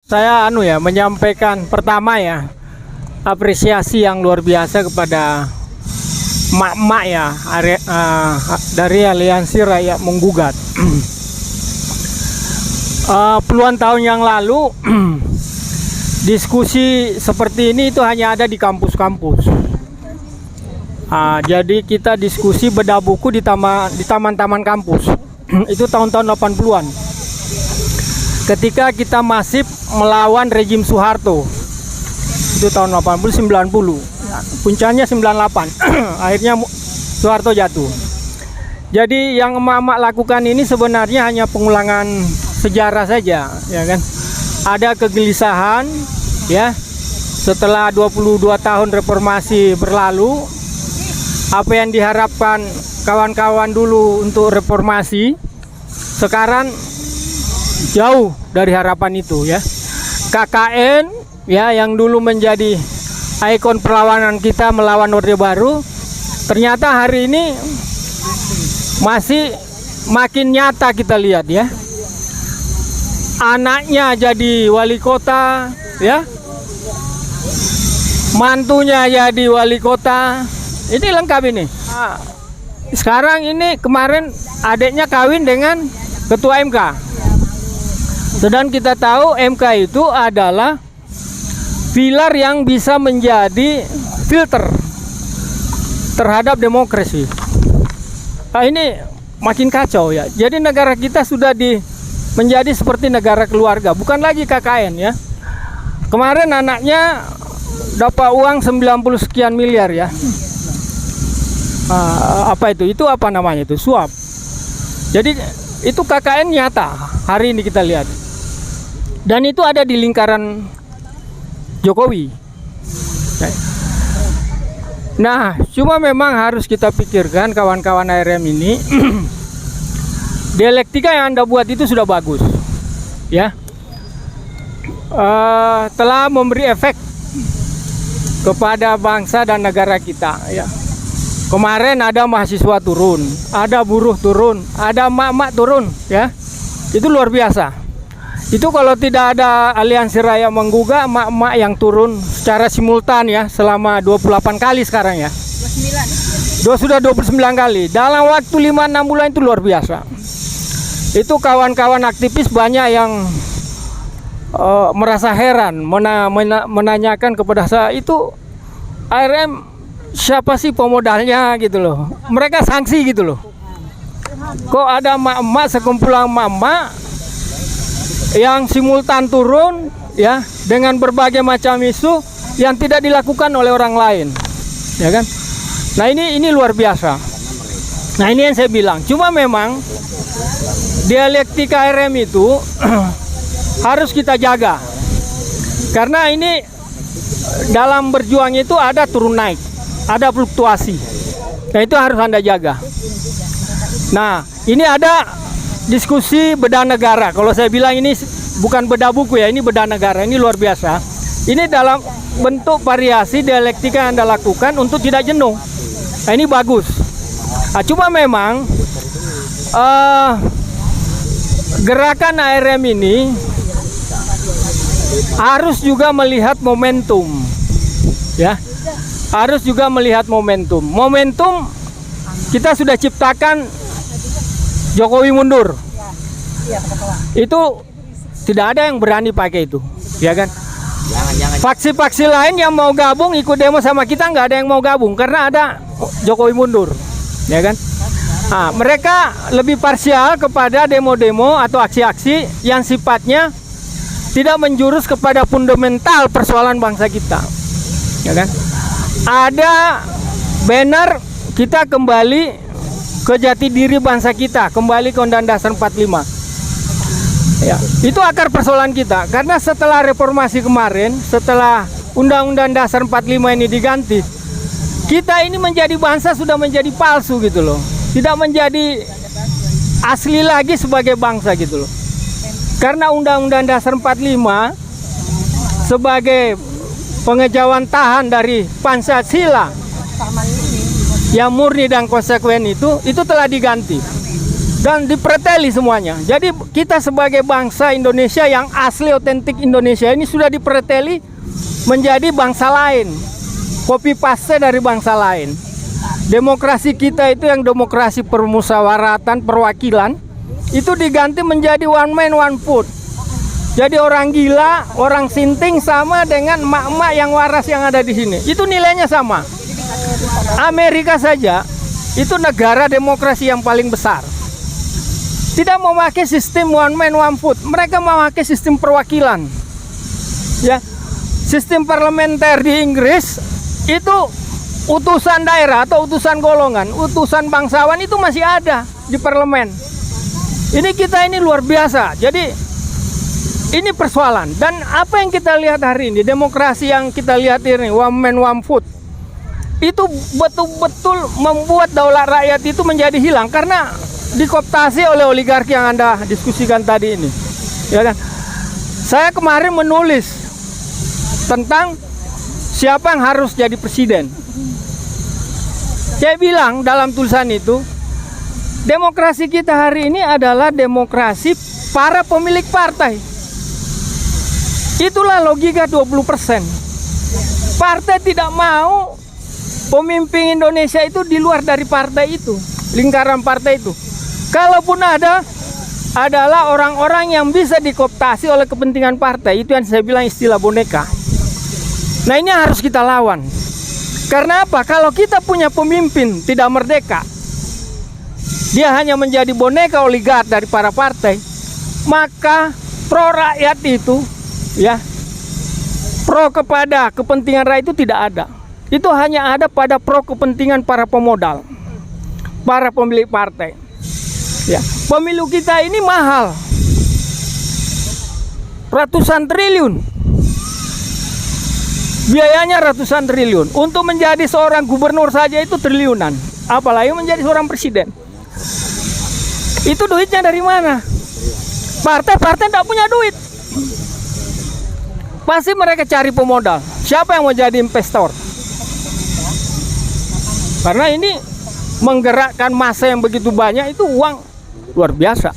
Saya menyampaikan pertama ya, apresiasi yang luar biasa kepada emak-emak ya, dari Aliansi Rakyat Menggugat. Puluhan tahun yang lalu diskusi seperti ini itu hanya ada di kampus-kampus. Jadi kita diskusi bedah buku di taman-taman kampus. Itu tahun-tahun 80-an. Ketika kita masih melawan rejim Soeharto. Itu tahun 80-90. Puncaknya 98. Akhirnya Soeharto jatuh. Jadi yang emak-emak lakukan ini sebenarnya hanya pengulangan sejarah saja, ya kan? Ada kegelisahan ya. Setelah 22 tahun reformasi berlalu, apa yang diharapkan kawan-kawan dulu untuk reformasi sekarang jauh dari harapan itu ya. KKN ya, yang dulu menjadi ikon perlawanan kita melawan Orde Baru, ternyata hari ini masih makin nyata kita lihat ya. Anaknya jadi wali kota ya, mantunya jadi wali kota. Ini lengkap ini. Sekarang ini kemarin adiknya kawin dengan ketua MK. Sedang kita tahu MK itu adalah pilar yang bisa menjadi filter terhadap demokrasi. Ini makin kacau ya. Jadi negara kita sudah menjadi seperti negara keluarga, bukan lagi KKN ya. Kemarin anaknya dapat uang 90 sekian miliar ya. Apa itu? Itu apa namanya itu? Suap. Jadi itu KKN nyata hari ini kita lihat. Dan itu ada di lingkaran Jokowi. Nah, cuma memang harus kita pikirkan kawan-kawan ARM ini. Dialektika yang Anda buat itu sudah bagus ya. Telah memberi efek kepada bangsa dan negara kita ya. Kemarin ada mahasiswa turun, ada buruh turun, ada emak-emak turun ya. Itu luar biasa. Itu kalau tidak ada Aliansi Rakyat Menggugat, emak-emak yang turun secara simultan ya, selama 28 kali sekarang ya. 29. Sudah 29 kali. Dalam waktu 5-6 bulan itu luar biasa. Itu kawan-kawan aktivis banyak yang merasa heran, menanyakan kepada saya, itu ARM siapa sih pemodalnya gitu loh. Mereka sanksi gitu loh. Kok ada emak-emak, sekumpulan emak-emak yang simultan turun ya, dengan berbagai macam isu yang tidak dilakukan oleh orang lain, ya kan? Nah ini luar biasa. Nah ini yang saya bilang. Cuma memang dialektika ARM itu harus kita jaga, karena ini dalam berjuang itu ada turun naik, ada fluktuasi. Nah itu harus Anda jaga. Nah ini ada diskusi bedah negara. Kalau saya bilang ini bukan bedah buku ya, ini bedah negara. Ini luar biasa. Ini dalam bentuk variasi dialektika yang Anda lakukan untuk tidak jenuh. Nah ini bagus. Nah, cuma memang gerakan ARM ini harus juga melihat momentum ya. Harus juga melihat momentum. Momentum kita sudah ciptakan Jokowi mundur. Itu tidak ada yang berani pakai itu, ya kan? Faksi-faksi lain yang mau gabung ikut demo sama kita, nggak ada yang mau gabung karena ada Jokowi mundur, ya kan? Nah, mereka lebih parsial kepada demo-demo atau aksi-aksi yang sifatnya tidak menjurus kepada fundamental persoalan bangsa kita, ya kan? Ada banner kita kembali ke jati diri bangsa kita, kembali ke Undang-Undang Dasar 45. Ya, itu akar persoalan kita. Karena setelah reformasi kemarin, setelah Undang-Undang Dasar 45 ini diganti, kita ini menjadi bangsa sudah menjadi palsu gitu loh. Tidak menjadi asli lagi sebagai bangsa gitu loh. Karena Undang-Undang Dasar 45 sebagai pengejauhan tahan dari Pancasila yang murni dan konsekuen itu telah diganti. dan dipreteli semuanya. Jadi kita sebagai bangsa Indonesia yang asli otentik Indonesia ini sudah dipreteli menjadi bangsa lain, copy paste dari bangsa lain. Demokrasi kita itu yang demokrasi permusyawaratan perwakilan itu diganti menjadi one man one vote. Jadi orang gila, orang sinting sama dengan emak-emak yang waras yang ada di sini. Itu nilainya sama. Amerika saja itu negara demokrasi yang paling besar. Tidak memakai sistem one man one vote. Mereka memakai sistem perwakilan. Ya. Sistem parlementer di Inggris itu utusan daerah atau utusan golongan, utusan bangsawan itu masih ada di parlemen. Ini kita ini luar biasa. Jadi ini persoalan. Dan apa yang kita lihat hari ini, demokrasi yang kita lihat ini, one man one vote, itu betul-betul membuat daulat rakyat itu menjadi hilang karena dikooptasi oleh oligarki yang Anda diskusikan tadi ini. Ya kan? Saya kemarin menulis tentang siapa yang harus jadi presiden. Saya bilang dalam tulisan itu, demokrasi kita hari ini adalah demokrasi para pemilik partai. Itulah logika 20%. Partai tidak mau pemimpin Indonesia itu di luar dari partai itu, lingkaran partai itu. Kalaupun ada, adalah orang-orang yang bisa dikooptasi oleh kepentingan partai. Itu yang saya bilang istilah boneka. Nah, ini harus kita lawan. Karena apa? Kalau kita punya pemimpin tidak merdeka, dia hanya menjadi boneka oligark dari para partai, maka pro rakyat itu, ya, pro kepada kepentingan rakyat itu tidak ada. Itu hanya ada pada pro kepentingan para pemodal, para pemilik partai. Ya, pemilu kita ini mahal, ratusan triliun. Biayanya ratusan triliun. Untuk menjadi seorang gubernur saja itu triliunan. Apalagi menjadi seorang presiden. Itu duitnya dari mana? Partai-partai tidak punya duit. Pasti mereka cari pemodal. Siapa yang mau jadi investor? Karena ini menggerakkan massa yang begitu banyak, itu uang luar biasa.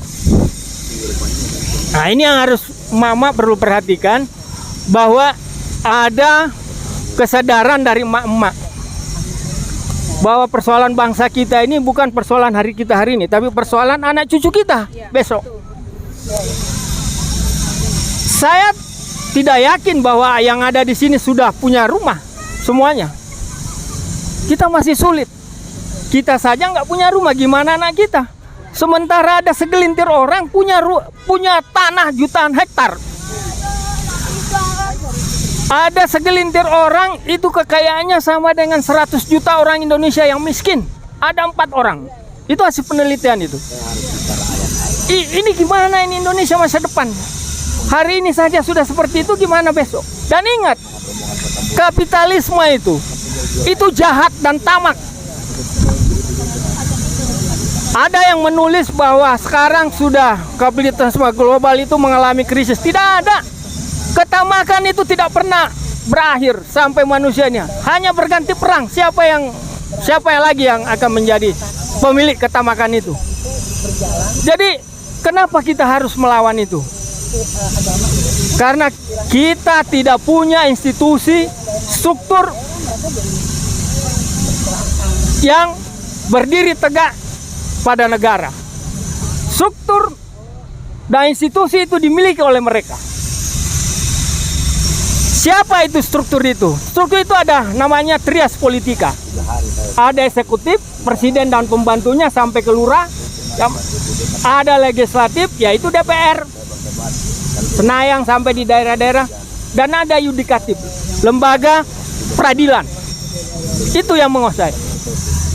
Nah, ini yang harus mama perlu perhatikan, bahwa ada kesadaran dari emak-emak bahwa persoalan bangsa kita ini bukan persoalan hari kita hari ini, tapi persoalan anak cucu kita besok. Saya tidak yakin bahwa yang ada di sini sudah punya rumah semuanya. Kita masih sulit. Kita saja nggak punya rumah, gimana anak kita? Sementara ada segelintir orang punya tanah jutaan hektar. Ada segelintir orang itu kekayaannya sama dengan 100 juta orang Indonesia yang miskin. Ada 4 orang. Itu hasil penelitian itu. Ini gimana ini Indonesia masa depan? Hari ini saja sudah seperti itu, gimana besok? Dan ingat, kapitalisme itu jahat dan tamak. Ada yang menulis bahwa sekarang sudah kapitalisme global itu mengalami krisis. Tidak ada. Ketamakan itu tidak pernah berakhir sampai manusianya. Hanya berganti perang. Siapa yang lagi yang akan menjadi pemilik ketamakan itu? Jadi kenapa kita harus melawan itu? Karena kita tidak punya institusi, struktur yang berdiri tegak pada negara. Struktur dan institusi itu dimiliki oleh mereka. Siapa itu struktur itu? Struktur itu ada namanya trias politika. Ada eksekutif, presiden dan pembantunya sampai ke lurah. Ada legislatif, yaitu DPR. Senayang sampai di daerah-daerah. Dan ada yudikatif, lembaga peradilan. Itu yang menguasai.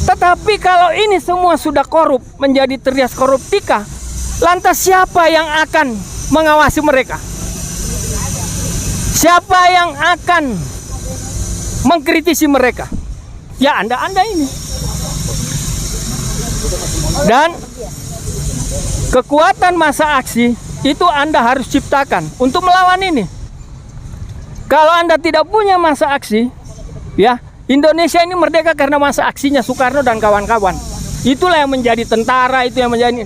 Tetapi kalau ini semua sudah korup, menjadi trias koruptika, lantas siapa yang akan mengawasi mereka? Siapa yang akan mengkritisi mereka? Ya Anda ini. Dan kekuatan massa aksi itu Anda harus ciptakan untuk melawan ini. Kalau Anda tidak punya massa aksi, ya, Indonesia ini merdeka karena massa aksinya Soekarno dan kawan-kawan. Itulah yang menjadi tentara, itu yang menjadi.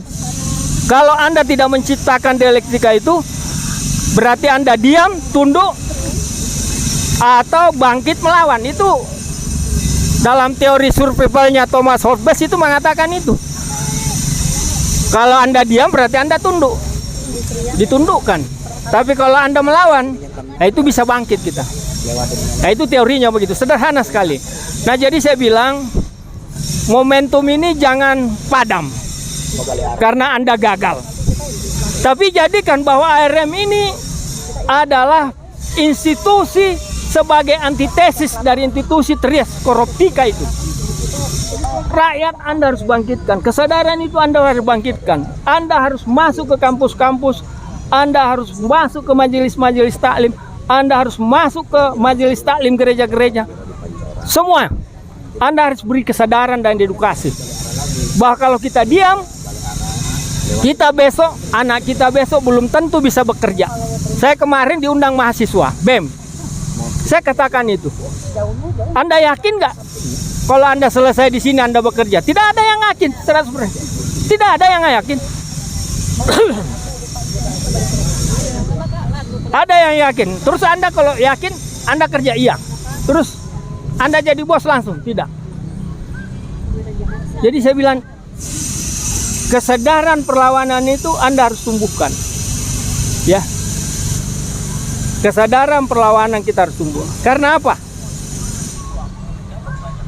Kalau Anda tidak menciptakan dialektika itu, berarti Anda diam, tunduk, atau bangkit melawan. Itu dalam teori survivalnya Thomas Hobbes itu mengatakan itu. Kalau Anda diam berarti Anda tunduk, ditundukkan. Tapi kalau Anda melawan, nah itu bisa bangkit kita. Nah itu teorinya begitu, sederhana sekali. Nah jadi saya bilang, momentum ini jangan padam karena Anda gagal. Tapi jadikan bahwa ARM ini adalah institusi sebagai antitesis dari institusi Trias Koruptika itu. Rakyat Anda harus bangkitkan, kesadaran itu Anda harus bangkitkan. Anda harus masuk ke kampus-kampus, Anda harus masuk ke majelis-majelis taklim, Anda harus masuk ke majelis taklim gereja-gereja. Semua Anda harus beri kesadaran dan edukasi. Bahwa kalau kita diam, kita besok, anak kita besok belum tentu bisa bekerja. Saya kemarin diundang mahasiswa BEM. Saya katakan itu. Anda yakin nggak? Kalau Anda selesai di sini Anda bekerja? Tidak ada yang yakin 100%. Tidak ada yang yakin. Ada yang yakin. Terus Anda kalau yakin Anda kerja iya. Terus Anda jadi bos langsung? Tidak. Jadi saya bilang, kesadaran perlawanan itu Anda harus tumbuhkan. Ya. Kesadaran perlawanan kita harus tumbuh. Karena apa?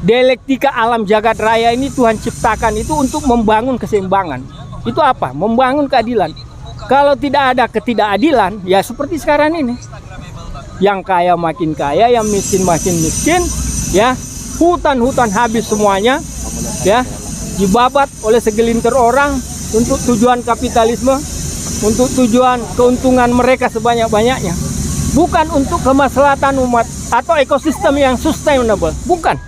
Dialektika alam jagat raya ini Tuhan ciptakan itu untuk membangun keseimbangan. Itu apa? Membangun keadilan. Kalau tidak ada ketidakadilan, ya seperti sekarang ini. Yang kaya makin kaya, yang miskin makin miskin, ya. Hutan-hutan habis semuanya, ya. Dibabat oleh segelintir orang untuk tujuan kapitalisme, untuk tujuan keuntungan mereka sebanyak-banyaknya. Bukan untuk kemaslahatan umat atau ekosistem yang sustainable, bukan.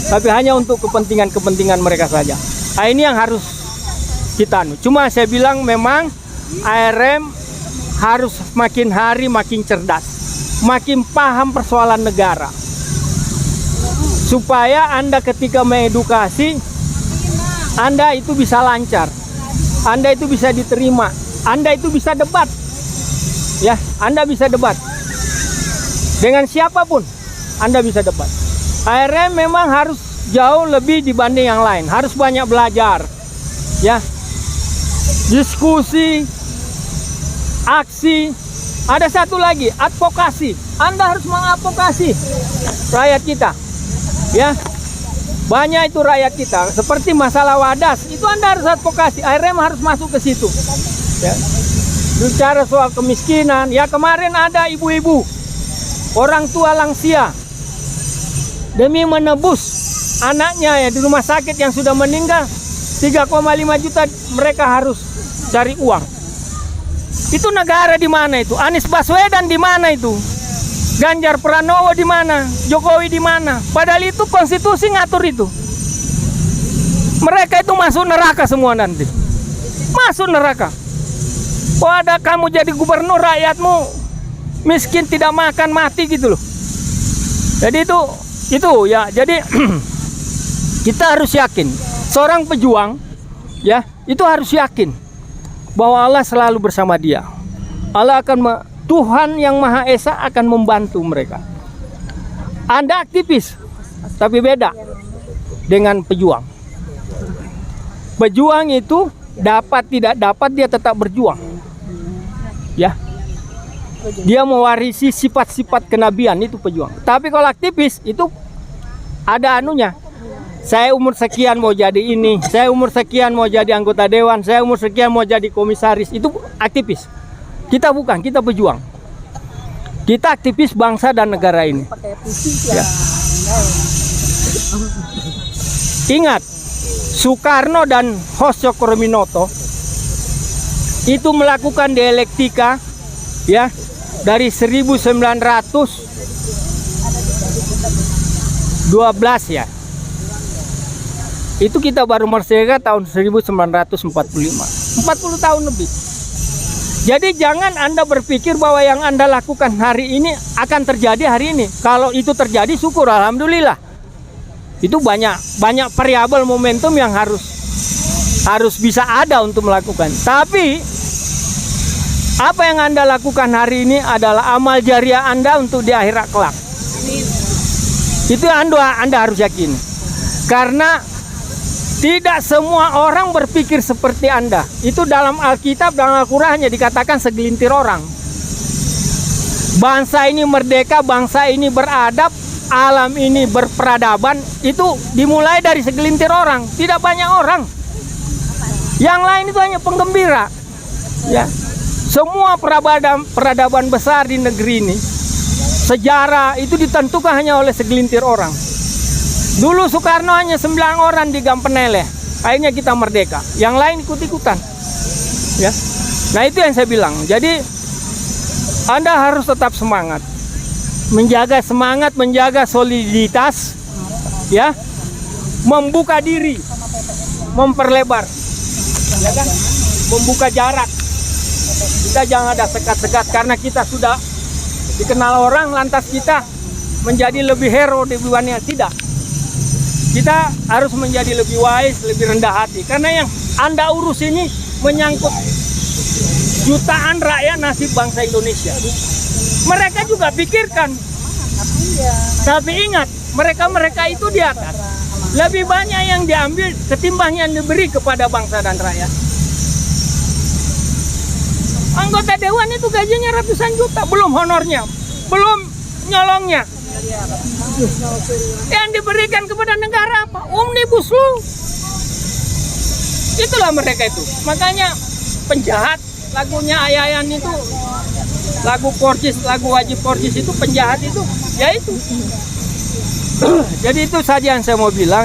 Tapi hanya untuk kepentingan-kepentingan mereka saja. Nah, ini yang harus kita Cuma saya bilang memang ARM harus makin hari makin cerdas, makin paham persoalan negara. Supaya Anda ketika mengedukasi, Anda itu bisa lancar, Anda itu bisa diterima, Anda itu bisa debat. Ya, Anda bisa debat. Dengan siapapun Anda bisa debat. ARM memang harus jauh lebih dibanding yang lain, harus banyak belajar, ya, diskusi, aksi. Ada satu lagi, advokasi. Anda harus mengadvokasi rakyat kita, ya. Banyak itu rakyat kita, seperti masalah wadas, itu Anda harus advokasi. ARM harus masuk ke situ, ya. Bicara soal kemiskinan, ya kemarin ada ibu-ibu, orang tua lansia, demi menebus anaknya ya di rumah sakit yang sudah meninggal, 3,5 juta mereka harus cari uang. Itu negara di mana itu? Anies Baswedan di mana itu? Ganjar Pranowo di mana? Jokowi di mana? Padahal itu konstitusi ngatur itu. Mereka itu masuk neraka semua nanti. Masuk neraka. Oh ada kamu jadi gubernur, rakyatmu miskin tidak makan mati gitu loh. Jadi itu ya, jadi kita harus yakin, seorang pejuang ya, itu harus yakin bahwa Allah selalu bersama dia. Allah akan Tuhan yang Maha Esa akan membantu mereka. Anda aktivis, tapi beda dengan pejuang. Pejuang itu dapat tidak dapat dia tetap berjuang. Ya. Dia mewarisi sifat-sifat kenabian, itu pejuang. Tapi kalau aktivis itu ada anunya. Saya umur sekian mau jadi ini, saya umur sekian mau jadi anggota dewan, saya umur sekian mau jadi komisaris. Itu aktivis. Kita bukan, kita pejuang. Kita aktivis bangsa dan negara ini. Ya. Ingat, Soekarno dan Hosyo Korominoto itu melakukan dialektika ya dari 1912 ya. Itu kita baru merdeka tahun 1945. 40 tahun lebih. Jadi jangan Anda berpikir bahwa yang Anda lakukan hari ini akan terjadi hari ini. Kalau itu terjadi syukur, alhamdulillah. Itu banyak variabel momentum yang harus harus bisa ada untuk melakukan. Tapi apa yang Anda lakukan hari ini adalah amal jariah Anda untuk di akhirat kelak. Itu Anda harus yakin. Karena tidak semua orang berpikir seperti Anda. Itu dalam Alkitab, dalam Al-Quran hanya dikatakan segelintir orang. Bangsa ini merdeka, bangsa ini beradab, alam ini berperadaban. Itu dimulai dari segelintir orang, tidak banyak orang. Yang lain itu hanya penggembira. Ya, semua peradaban besar di negeri ini, sejarah itu ditentukan hanya oleh segelintir orang. Dulu Soekarno hanya 9 orang di Gampenele, akhirnya kita merdeka. Yang lain ikut-ikutan. Ya, nah itu yang saya bilang. Jadi Anda harus tetap semangat, menjaga soliditas, ya, membuka diri, memperlebar, ya kan, membuka jarak. Kita jangan ada sekat-sekat karena kita sudah dikenal orang, lantas kita menjadi lebih hero dibandingnya. Tidak. Kita harus menjadi lebih wise, lebih rendah hati. Karena yang Anda urus ini menyangkut jutaan rakyat nasib bangsa Indonesia. Mereka juga pikirkan. Tapi ingat, mereka itu di atas. Lebih banyak yang diambil ketimbang yang diberi kepada bangsa dan rakyat. Anggota dewan itu gajinya ratusan juta, belum honornya, belum nyolongnya. Yang diberikan kepada negara apa? Omnibus Law. Itulah mereka itu. Makanya penjahat, lagunya Ayayan itu, lagu Porcis, lagu Wajib Porcis itu penjahat itu, ya itu. Jadi itu saja yang saya mau bilang.